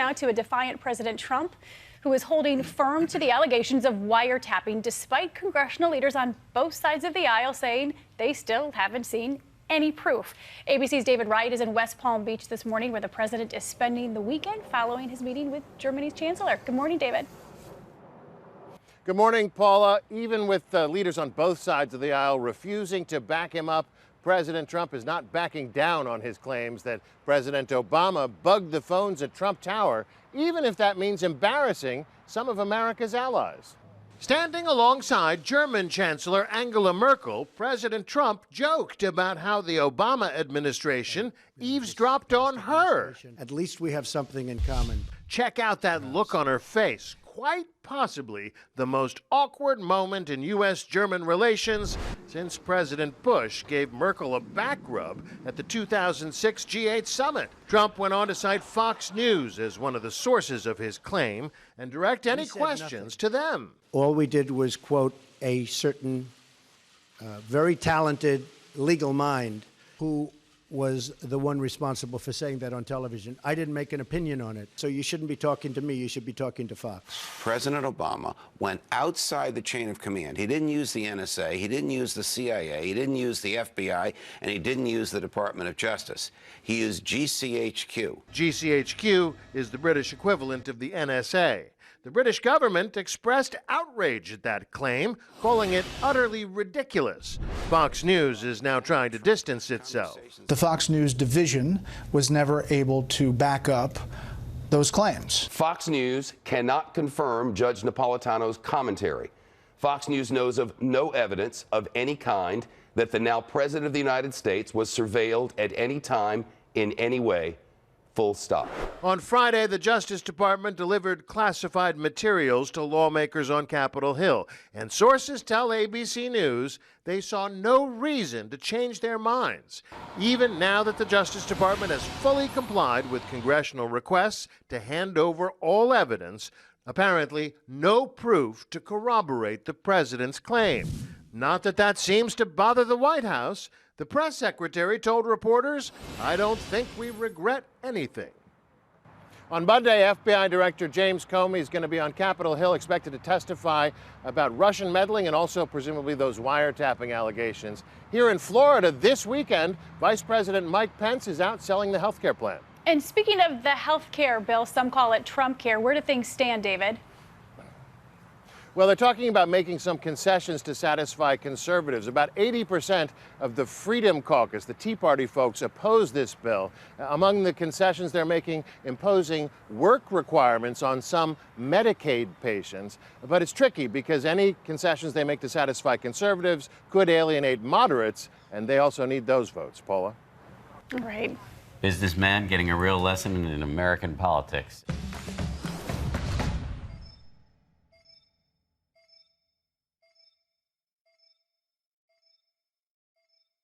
now to a defiant President Trump, who is holding firm to the allegations of wiretapping, despite congressional leaders on both sides of the aisle saying they still haven't seen any proof. ABC's David Wright is in West Palm Beach this morning, where the president is spending the weekend following his meeting with Germany's chancellor. Good morning, David. Good morning, Paula. Even with leaders on both sides of the aisle refusing to back him up, President Trump is not backing down on his claims that President Obama bugged the phones at Trump Tower, even if that means embarrassing some of America's allies. Standing alongside German Chancellor Angela Merkel, President Trump joked about how the Obama administration eavesdropped on her. At least we have something in common. Check out that look on her face. Quite possibly the most awkward moment in U.S.-German relations since President Bush gave Merkel a back rub at the 2006 G8 summit. Trump went on to cite Fox News as one of the sources of his claim and direct any questions to them. All we did was quote a certain very talented legal mind who was the one responsible for saying that on television. I didn't make an opinion on it. So you shouldn't be talking to me. You should be talking to Fox. President Obama went outside the chain of command. He didn't use the NSA. He didn't use the CIA. He didn't use the FBI. And he didn't use the Department of Justice. He used GCHQ. GCHQ is the British equivalent of the NSA. The British government expressed outrage at that claim, calling it utterly ridiculous. Fox News is now trying to distance itself. The Fox News division was never able to back up those claims. Fox News cannot confirm Judge Napolitano's commentary. Fox News knows of no evidence of any kind that the now President of the United States was surveilled at any time in any way. Full stop. On Friday, the Justice Department delivered classified materials to lawmakers on Capitol Hill, and sources tell ABC News they saw no reason to change their minds, even now that the Justice Department has fully complied with congressional requests to hand over all evidence, apparently no proof to corroborate the president's claim. Not that that seems to bother the White House. The press secretary told reporters, "I don't think we regret anything." On Monday, FBI Director James Comey is going to be on Capitol Hill, expected to testify about Russian meddling and also presumably those wiretapping allegations. Here in Florida this weekend, Vice President Mike Pence is out selling the health care plan. And speaking of the health care bill, some call it Trump care. Where do things stand, David? Well, they're talking about making some concessions to satisfy conservatives. About 80% of the Freedom Caucus, the Tea Party folks, oppose this bill. Among the concessions they're making, imposing work requirements on some Medicaid patients. But it's tricky because any concessions they make to satisfy conservatives could alienate moderates, and they also need those votes. Paula? Right. Businessman getting a real lesson in American politics.